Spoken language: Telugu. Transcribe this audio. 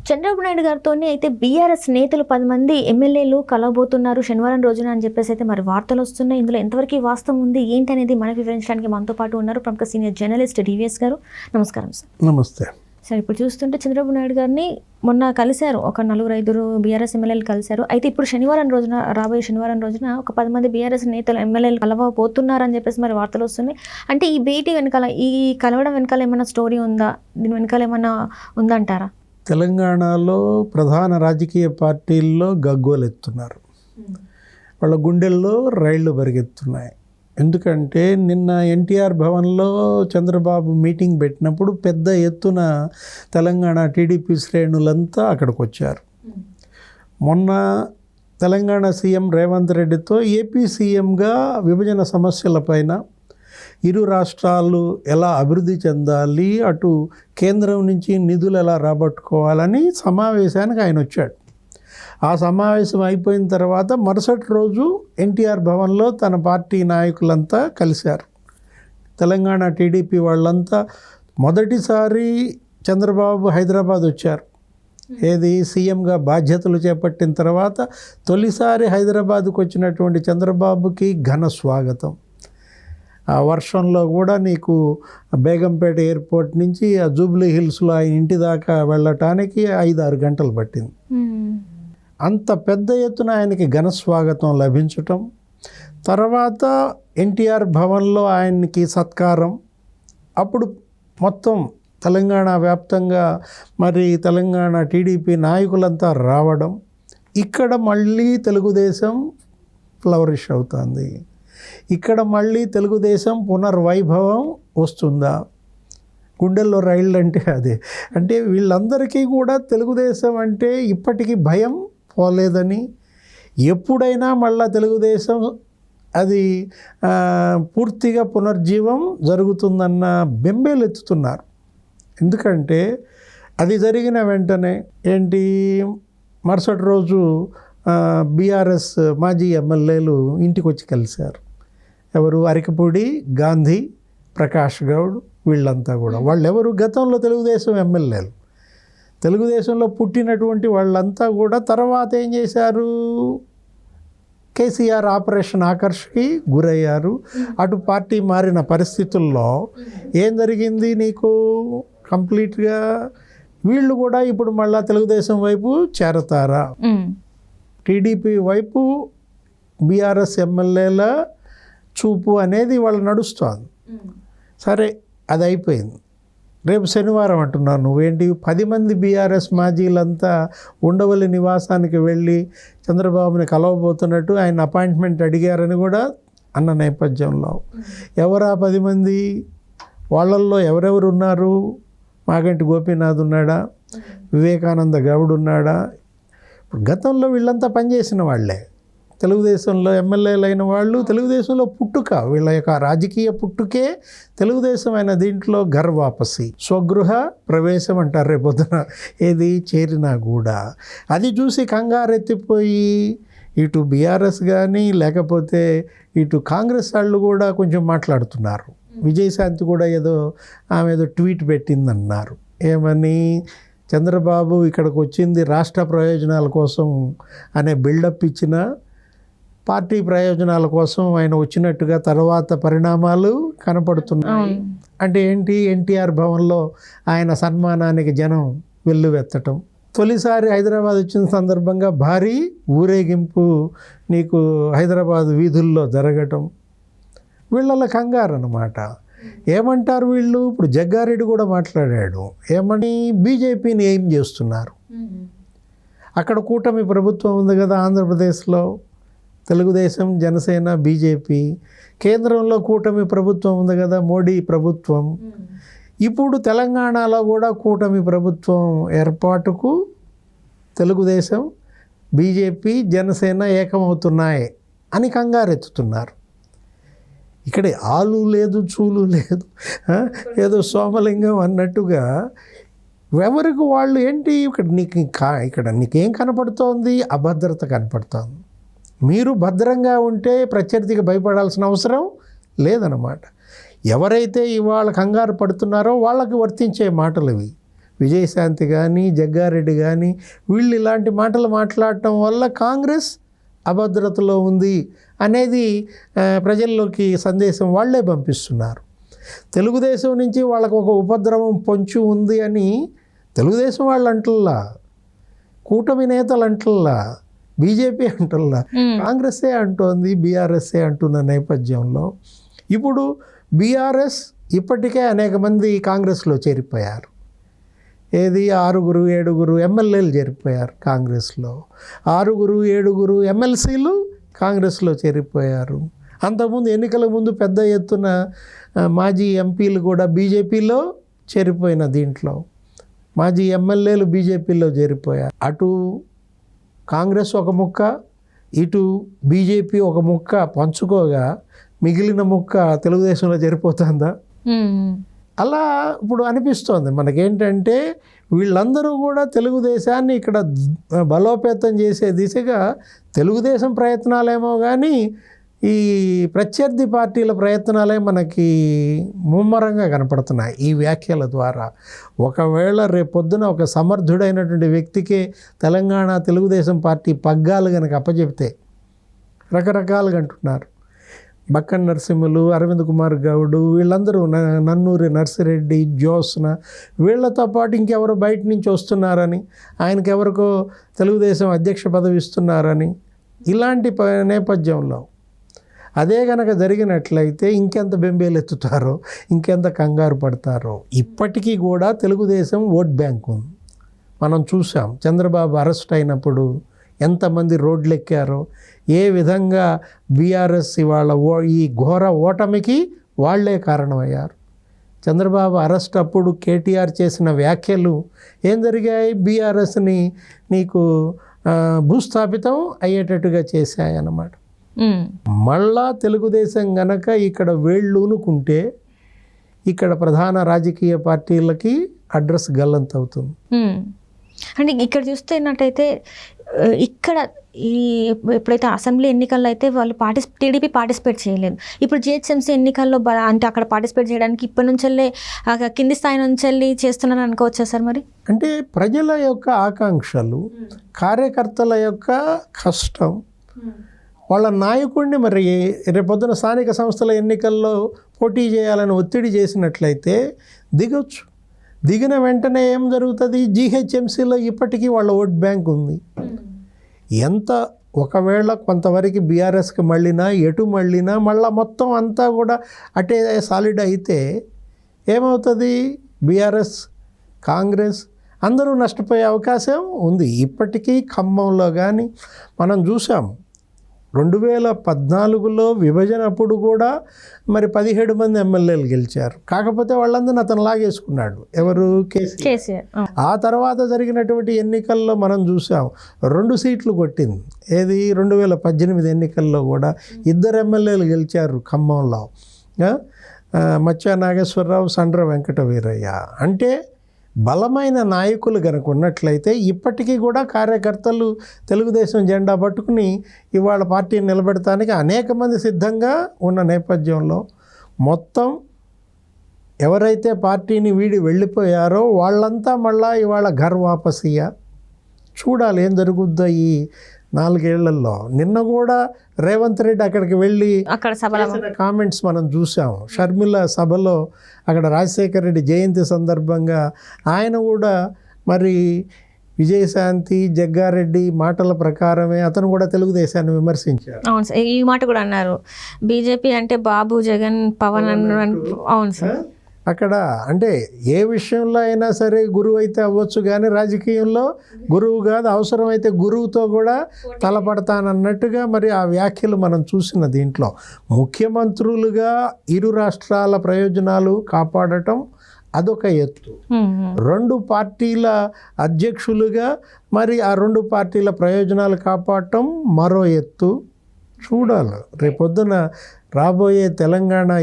చంద్రబాబు నాయుడు గారితోనే అయితే బీఆర్ఎస్ నేతలు 10 మంది ఎమ్మెల్యేలు కలవబోతున్నారు శనివారం రోజున అని చెప్పేసి అయితే మరి వార్తలు వస్తున్నాయి. ఇందులో ఎంతవరకు వాస్తవం ఉంది ఏంటి అనేది మనకు వివరించడానికి మనతో పాటు ఉన్నారు ప్రముఖ సీనియర్ జర్నలిస్ట్ డివిఎస్ గారు. నమస్కారం సార్. నమస్తే సార్. ఇప్పుడు చూస్తుంటే చంద్రబాబు నాయుడు గారిని మొన్న కలిశారు, ఒక 4-5 బీఆర్ఎస్ ఎమ్మెల్యేలు కలిశారు. అయితే ఇప్పుడు రాబోయే శనివారం రోజున ఒక 10 మంది బీఆర్ఎస్ నేతలు ఎమ్మెల్యేలు కలవబోతున్నారని చెప్పేసి మరి వార్తలు వస్తున్నాయి. అంటే ఈ భేటీ వెనకాల, ఈ కలవడం వెనకాల ఏమైనా స్టోరీ ఉందా, దీని వెనకాల ఏమైనా ఉందంటారా? తెలంగాణలో ప్రధాన రాజకీయ పార్టీల్లో గగ్గోలెత్తున్నారు. వాళ్ళ గుండెల్లో రైళ్లు పరిగెత్తున్నాయి. ఎందుకంటే నిన్న ఎన్టీఆర్ భవన్లో చంద్రబాబు మీటింగ్ పెట్టినప్పుడు పెద్ద ఎత్తున తెలంగాణ టీడీపీ శ్రేణులంతా అక్కడికి వచ్చారు. మొన్న తెలంగాణ సీఎం రేవంత్ రెడ్డితో ఏపీ సీఎంగా విభజన సమస్యలపైన ఇరు రాష్ట్రాలు ఎలా అభివృద్ధి చెందాలి, అటు కేంద్రం నుంచి నిధులు ఎలా రాబట్టుకోవాలని సమావేశానికి ఆయన వచ్చాడు. ఆ సమావేశం అయిపోయిన తర్వాత మరుసటి రోజు ఎన్టీఆర్ భవన్లో తన పార్టీ నాయకులంతా కలిశారు. తెలంగాణ టీడీపీ వాళ్ళంతా మొదటిసారి చంద్రబాబు హైదరాబాద్ వచ్చారు. ఏది సీఎంగా బాధ్యతలు చేపట్టిన తర్వాత తొలిసారి హైదరాబాద్కు వచ్చినటువంటి చంద్రబాబుకి ఘన స్వాగతం. ఆ వర్షంలో కూడా నీకు బేగంపేట ఎయిర్పోర్ట్ నుంచి ఆ జూబ్లీ హిల్స్లో ఆయన ఇంటి దాకా వెళ్ళటానికి 5-6 గంటలు పట్టింది. అంత పెద్ద ఎత్తున ఆయనకి ఘన స్వాగతం లభించటం, తర్వాత ఎన్టీఆర్ భవన్లో ఆయనకి సత్కారం, అప్పుడు మొత్తం తెలంగాణ వ్యాప్తంగా మరి తెలంగాణ టీడీపీ నాయకులంతా రావడం, ఇక్కడ మళ్ళీ తెలుగుదేశం ఫ్లవరిష్ అవుతుంది. ఇక్కడ మళ్ళీ తెలుగుదేశం పునర్వైభవం వస్తుందా? గుండెల్లో రైళ్ళు అంటే అదే. అంటే వీళ్ళందరికీ కూడా తెలుగుదేశం అంటే ఇప్పటికీ భయం పోలేదని, ఎప్పుడైనా మళ్ళా తెలుగుదేశం అది పూర్తిగా పునర్జీవం జరుగుతుందన్న బెంబేలెత్తుతున్నారు. ఎందుకంటే అది జరిగిన వెంటనే ఏంటి, మరుసటి రోజు బీఆర్ఎస్ మాజీ ఎమ్మెల్యేలు ఇంటికి వచ్చి కలిశారు. ఎవరు? అరికపూడి, గాంధీ, ప్రకాష్ గౌడ్, వీళ్ళంతా కూడా. వాళ్ళెవరు? గతంలో తెలుగుదేశం ఎమ్మెల్యేలు, తెలుగుదేశంలో పుట్టినటువంటి వాళ్ళంతా కూడా. తర్వాత ఏం చేశారు? కేసీఆర్ ఆపరేషన్ ఆకర్ష్కి గురయ్యారు. అటు పార్టీ మారిన పరిస్థితుల్లో ఏం జరిగింది నీకు? కంప్లీట్గా వీళ్ళు కూడా ఇప్పుడు మళ్ళా తెలుగుదేశం వైపు చేరతారా? టీడీపీ వైపు బీఆర్ఎస్ ఎమ్మెల్యేల చూపు అనేది వాళ్ళు నడుస్తోంది. సరే, అది అయిపోయింది. రేపు శనివారం అంటున్నాను, నువ్వేంటి 10 మంది బీఆర్ఎస్ మాజీలంతా ఉండవల్లి నివాసానికి వెళ్ళి చంద్రబాబుని కలవబోతున్నట్టు ఆయన అపాయింట్మెంట్ అడిగారని కూడా అన్న నేపథ్యంలో ఎవరా 10 మంది? వాళ్ళల్లో ఎవరెవరు ఉన్నారు? మాగంటి గోపీనాథ్ ఉన్నాడా? వివేకానంద గౌడ్ ఉన్నాడా? ఇప్పుడు గతంలో వీళ్ళంతా పనిచేసిన వాళ్ళే, తెలుగుదేశంలో ఎమ్మెల్యేలు అయిన వాళ్ళు, తెలుగుదేశంలో పుట్టుక, వీళ్ళ యొక్క రాజకీయ పుట్టుకే తెలుగుదేశం అయిన దీంట్లో గర్వాపసి, స్వగృహ ప్రవేశం అంటారు రేపొద్దున ఏది చేరినా కూడా. అది చూసి కంగారెత్తిపోయి ఇటు బీఆర్ఎస్ కానీ లేకపోతే ఇటు కాంగ్రెస్ వాళ్ళు కూడా కొంచెం మాట్లాడుతున్నారు. విజయశాంతి కూడా ఆమె ఏదో ట్వీట్ పెట్టిందన్నారు. ఏమని? చంద్రబాబు ఇక్కడికి వచ్చింది రాష్ట్ర ప్రయోజనాల కోసం అనే బిల్డప్ ఇచ్చిన, పార్టీ ప్రయోజనాల కోసం ఆయన వచ్చినట్టుగా తర్వాత పరిణామాలు కనపడుతున్నాయి. అంటే ఏంటి? ఎన్టీఆర్ భవన్లో ఆయన సన్మానానికి జనం వెల్లువెత్తటం, తొలిసారి హైదరాబాద్ వచ్చిన సందర్భంగా భారీ ఊరేగింపు నీకు హైదరాబాద్ వీధుల్లో జరగటం, వీళ్ళ కంగారు అన్నమాట. ఏమంటారు వీళ్ళు? ఇప్పుడు జగ్గారెడ్డి కూడా మాట్లాడాడు. ఏమని? బీజేపీని ఏం చేస్తున్నారు? అక్కడ కూటమి ప్రభుత్వం ఉంది కదా ఆంధ్రప్రదేశ్లో, తెలుగుదేశం, జనసేన, బీజేపీ. కేంద్రంలో కూటమి ప్రభుత్వం ఉంది కదా, మోడీ ప్రభుత్వం. ఇప్పుడు తెలంగాణలో కూడా కూటమి ప్రభుత్వం ఏర్పాటుకు తెలుగుదేశం, బీజేపీ, జనసేన ఏకమవుతున్నాయి అని కంగారెత్తుతున్నారు. ఇక్కడ ఆలు లేదు, చూలు లేదు, ఏదో సోమలింగం అన్నట్టుగా ఎవరికి వాళ్ళు ఏంటి? ఇక్కడ నీకేం కనపడుతోంది? అభద్రత కనపడుతోంది. మీరు భద్రంగా ఉంటే ప్రత్యర్థికి భయపడాల్సిన అవసరం లేదన్నమాట. ఎవరైతే ఇవాళ కంగారు పడుతున్నారో వాళ్ళకి వర్తించే మాటలు ఇవి. విజయశాంతి కానీ జగ్గారెడ్డి కానీ వీళ్ళు ఇలాంటి మాటలు మాట్లాడటం వల్ల కాంగ్రెస్ అభద్రతలో ఉంది అనేది ప్రజల్లోకి సందేశం వాళ్ళే పంపిస్తున్నారు. తెలుగుదేశం నుంచి వాళ్ళకు ఒక ఉపద్రవం పొంచి ఉంది అని తెలుగుదేశం వాళ్ళు అంటల్లా, కూటమి నేతలు అంటల్లా, బీజేపీ అంటల్లా, కాంగ్రెస్సే అంటోంది, బీఆర్ఎస్ఏ అంటున్న నేపథ్యంలో ఇప్పుడు బీఆర్ఎస్ ఇప్పటికే అనేక మంది కాంగ్రెస్లో చేరిపోయారు. ఏది 6-7 ఎమ్మెల్యేలు చేరిపోయారు కాంగ్రెస్లో, 6-7 ఎమ్మెల్సీలు కాంగ్రెస్లో చేరిపోయారు. అంతకుముందు ఎన్నికల ముందు పెద్ద ఎత్తున మాజీ ఎంపీలు కూడా బీజేపీలో చేరిపోయిన దీంట్లో, మాజీ ఎమ్మెల్యేలు బీజేపీలో చేరిపోయారు. అటు కాంగ్రెస్ ఒక ముక్క, ఇటు బీజేపీ ఒక ముక్క పంచుకోగా మిగిలిన ముక్క తెలుగుదేశంలో చేరిపోతుందా? అలా ఇప్పుడు అనిపిస్తోంది మనకేంటంటే వీళ్ళందరూ కూడా తెలుగుదేశాన్ని ఇక్కడ బలోపేతం చేసే దిశగా తెలుగుదేశం ప్రయత్నాలేమో కానీ ఈ ప్రత్యర్థి పార్టీల ప్రయత్నాలే మనకి ముమ్మరంగా కనపడుతున్నాయి ఈ వ్యాఖ్యల ద్వారా. ఒకవేళ రేపొద్దున ఒక సమర్థుడైనటువంటి వ్యక్తికే తెలంగాణ తెలుగుదేశం పార్టీ పగ్గాలు కనుక అప్పచెప్తే, రకరకాలుగా అంటున్నారు, బక్కన్ నరసింహులు, అరవింద్ కుమార్ గౌడ్, వీళ్ళందరూ నన్నూరి నర్సిరెడ్డి, జ్యోత్స్న, వీళ్ళతో పాటు ఇంకెవరో బయట నుంచి వస్తున్నారని, ఆయనకి ఎవరికో తెలుగుదేశం అధ్యక్ష పదవి ఇస్తున్నారని, ఇలాంటి నేపథ్యంలో అదే కనుక జరిగినట్లయితే ఇంకెంత బెంబేలు ఎత్తుతారో, ఇంకెంత కంగారు పడతారో. ఇప్పటికీ కూడా తెలుగుదేశం ఓట్ బ్యాంక్ ఉంది. మనం చూసాం చంద్రబాబు అరెస్ట్ అయినప్పుడు ఎంతమంది రోడ్లు ఎక్కారో, ఏ విధంగా బీఆర్ఎస్ ఇవాళ ఈ ఘోర ఓటమికి వాళ్లే కారణమయ్యారు. చంద్రబాబు అరెస్ట్ అప్పుడు కేటీఆర్ చేసిన వ్యాఖ్యలు ఏం జరిగాయి? బీఆర్ఎస్ని నీకు భూస్థాపితం అయ్యేటట్టుగా చేశాయన్నమాట. మళ్ళా తెలుగుదేశం గనక ఇక్కడ వేళ్ళూనుకుంటే ఇక్కడ ప్రధాన రాజకీయ పార్టీలకి అడ్రస్ గల్లంతవుతుంది. అంటే ఇక్కడ చూస్తున్నట్టయితే ఇక్కడ ఈ ఎప్పుడైతే అసెంబ్లీ ఎన్నికల్లో అయితే వాళ్ళు టీడీపీ పార్టిసిపేట్ చేయలేదు. ఇప్పుడు జిహెచ్ఎంసీ ఎన్నికల్లో అంటే అక్కడ పార్టిసిపేట్ చేయడానికి ఇప్పటి నుంచెల్లే కింది స్థాయి నుంచి చేస్తున్నారని అనుకోవచ్చా సార్? మరి అంటే ప్రజల యొక్క ఆకాంక్షలు, కార్యకర్తల యొక్క కష్టం, వాళ్ళ నాయకుడిని మరి రేపొద్దున స్థానిక సంస్థల ఎన్నికల్లో పోటీ చేయాలని ఒత్తిడి చేసినట్లయితే దిగొచ్చు. దిగిన వెంటనే ఏం జరుగుతుంది? జీహెచ్ఎంసీలో ఇప్పటికీ వాళ్ళ ఓట్ బ్యాంక్ ఉంది. ఎంత ఒకవేళ కొంతవరకు బీఆర్ఎస్కి మళ్ళినా, ఎటు మళ్ళినా మళ్ళీ మొత్తం అంతా కూడా అటే సాలిడ్ అయితే ఏమవుతుంది? బీఆర్ఎస్, కాంగ్రెస్ అందరూ నష్టపోయే అవకాశం ఉంది. ఇప్పటికీ ఖమ్మంలో కానీ మనం చూసాం 2014లో విభజన అప్పుడు కూడా మరి 17 మంది ఎమ్మెల్యేలు గెలిచారు. కాకపోతే వాళ్ళందరినీ అతను లాగేసుకున్నాడు. ఎవరు? కేసీఆర్. ఆ తర్వాత జరిగినటువంటి ఎన్నికల్లో మనం చూసాం 2 సీట్లు కొట్టింది. ఏది? 2018 ఎన్నికల్లో కూడా 2 ఎమ్మెల్యేలు గెలిచారు ఖమ్మంలో, మచ్చా నాగేశ్వరరావు, సండ్ర వెంకట వీరయ్య. అంటే బలమైన నాయకులు కనుక ఉన్నట్లయితే ఇప్పటికీ కూడా కార్యకర్తలు తెలుగుదేశం జెండా పట్టుకుని ఇవాళ పార్టీని నిలబెడటానికి అనేక మంది సిద్ధంగా ఉన్న నేపథ్యంలో మొత్తం ఎవరైతే పార్టీని వీడి వెళ్ళిపోయారో వాళ్ళంతా మళ్ళా ఇవాళ ఘర్ వాపసియా. చూడాలి ఏం జరుగుద్దో ఈ 4 ఏళ్లలో. నిన్న కూడా రేవంత్ రెడ్డి అక్కడికి వెళ్ళి అక్కడ కామెంట్స్ మనం చూసాం. షర్మిల సభలో అక్కడ రాజశేఖర రెడ్డి జయంతి సందర్భంగా ఆయన కూడా మరి విజయశాంతి, జగ్గారెడ్డి మాటల ప్రకారమే అతను కూడా తెలుగుదేశాన్ని విమర్శించారు. అవును సార్, ఈ మాట కూడా అన్నారు. బీజేపీ అంటే బాబు, జగన్, పవన్ అన్నారు. అవును సార్. అక్కడ అంటే ఏ విషయంలో అయినా సరే గురువు అయితే అవ్వచ్చు, కానీ రాజకీయంలో గురువు కాదు, అవసరమైతే గురువుతో కూడా తలపడతానన్నట్టుగా మరి ఆ వ్యాఖ్యలు మనం చూసిన దీంట్లో ముఖ్యమంత్రులుగా ఇరు రాష్ట్రాల ప్రయోజనాలు కాపాడటం అదొక ఎత్తు, 2 పార్టీల అధ్యక్షులుగా మరి ఆ 2 పార్టీల ప్రయోజనాలు కాపాడటం మరో ఎత్తు. చూడాలి రేపొద్దున రాబోయే తెలంగాణ